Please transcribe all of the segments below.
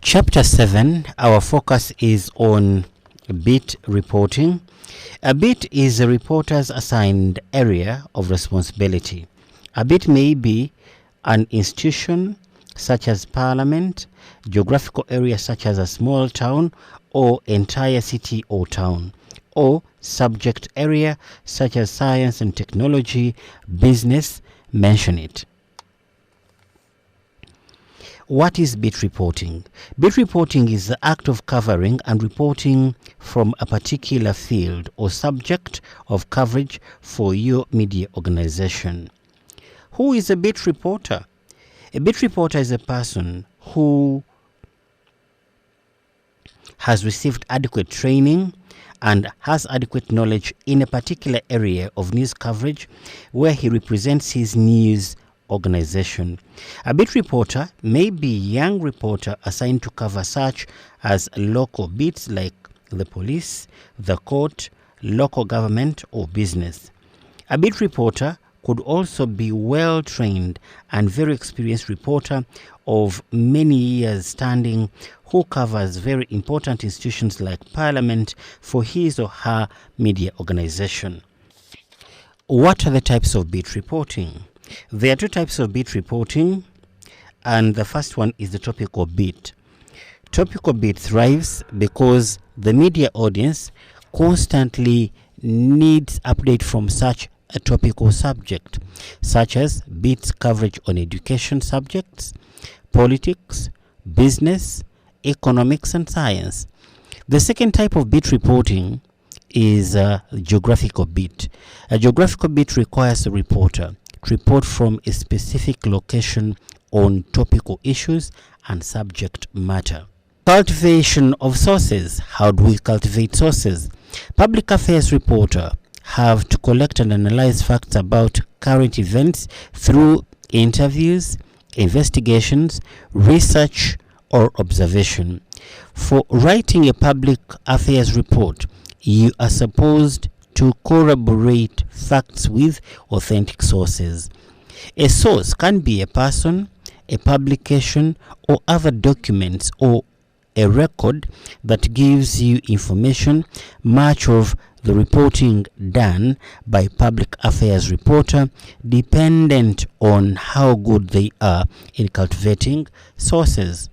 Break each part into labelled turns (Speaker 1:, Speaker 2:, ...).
Speaker 1: Chapter 7, our focus is on beat reporting. A beat is a reporter's assigned area of responsibility. A beat may be an institution such as parliament, geographical area such as a small town or entire city or town, or subject area such as science and technology, business, mention it. What is beat reporting? Beat reporting is the act of covering and reporting from a particular field or subject of coverage for your media organization. Who is a beat reporter? A beat reporter is a person who has received adequate training and has adequate knowledge in a particular area of news coverage where he represents his news organization. A beat reporter may be a young reporter assigned to cover such as local beats like the police, the court, local government, or business. A beat reporter could also be well-trained and very experienced reporter of many years standing who covers very important institutions like Parliament for his or her media organization. What are the types of beat reporting? There are two types of beat reporting, and the first one is the topical beat. Topical beat thrives because the media audience constantly needs update from such a topical subject, such as beats coverage on education subjects, politics, business, economics, and science. The second type of beat reporting is a geographical beat. A geographical beat requires a reporter to report from a specific location on topical issues and subject matter. Cultivation of sources. How do we cultivate sources? Public affairs reporter have to collect and analyze facts about current events through interviews, investigations, research, or observation. For writing a public affairs report, you are supposed to corroborate facts with authentic sources. A source can be a person, a publication, or other documents, or a record that gives you information. Much of the reporting done by public affairs reporter dependent on how good they are in cultivating sources.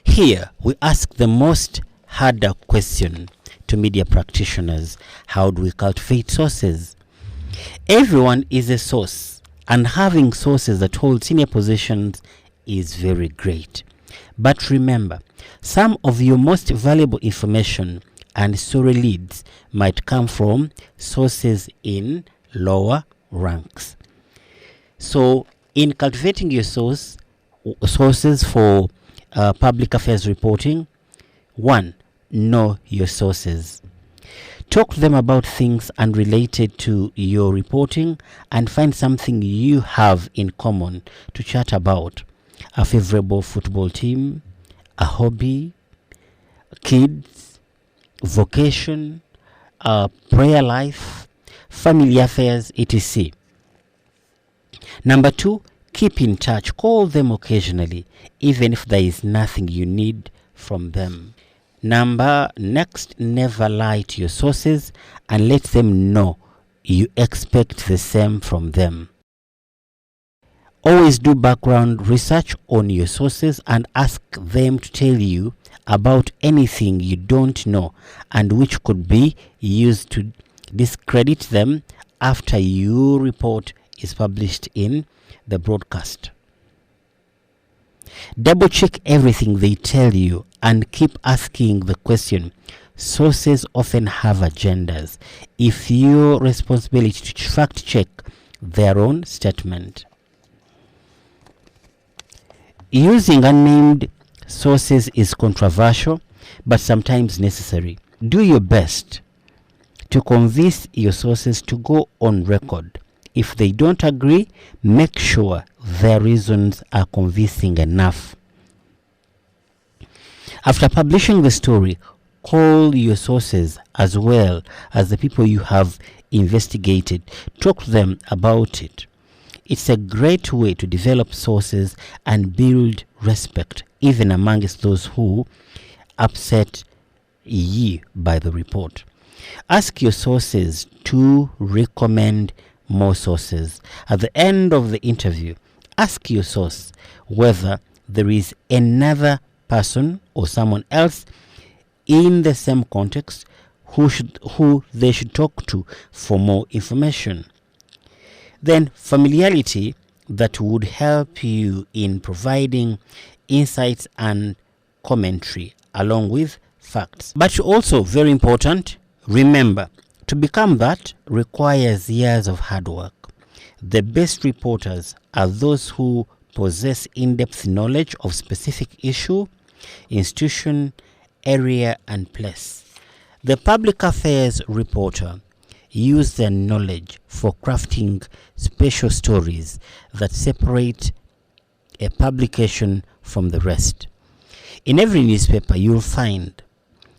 Speaker 1: Here we ask the most harder question to media practitioners: how do we cultivate sources? Everyone is a source, and having sources that hold senior positions is very great. But remember, some of your most valuable information and story leads might come from sources in lower ranks. So in cultivating your sources for public affairs reporting, 1. Know your sources. Talk to them about things unrelated to your reporting and find something you have in common to chat about. A favorable football team, a hobby, kids, vocation, prayer life, family affairs, etc. Number 2, keep in touch. Call them occasionally, even if there is nothing you need from them. Next, never lie to your sources and let them know you expect the same from them. Always do background research on your sources and ask them to tell you about anything you don't know and which could be used to discredit them after your report is published in the broadcast. Double check everything they tell you and keep asking the question. Sources often have agendas. It's your responsibility to fact check their own statement. Using unnamed sources is controversial, but sometimes necessary. Do your best to convince your sources to go on record. If they don't agree, make sure their reasons are convincing enough. After publishing the story, call your sources as well as the people you have investigated. Talk to them about it. It's a great way to develop sources and build respect, even amongst those who upset you by the report. Ask your sources to recommend more sources. At the end of the interview, ask your source whether there is another person or someone else in the same context who they should talk to for more information. Then familiarity that would help you in providing insights and commentary along with facts. But also very important, remember, to become that requires years of hard work. The best reporters are those who possess in-depth knowledge of specific issue, institution, area, and place. The public affairs reporter uses their knowledge for crafting special stories that separate a publication from the rest. In every newspaper, you'll find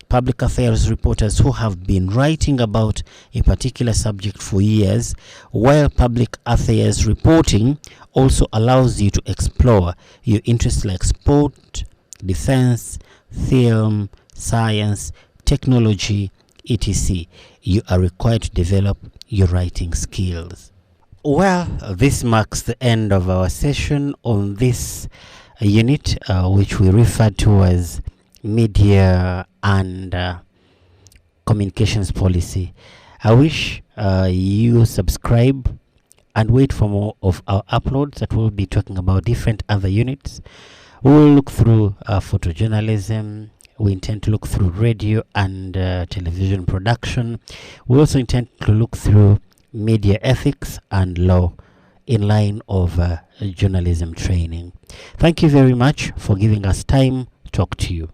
Speaker 1: public affairs reporters who have been writing about a particular subject for years, while public affairs reporting also allows you to explore your interests like sport, defense, film, science, technology, etc. You are required to develop your writing skills. Well, this marks the end of our session on this unit, which we refer to as media and communications policy. I wish you subscribe and wait for more of our uploads that will be talking about different other units. We will look through photojournalism. We intend to look through radio and television production. We also intend to look through media ethics and law in line of journalism training. Thank you very much for giving us time to talk to you.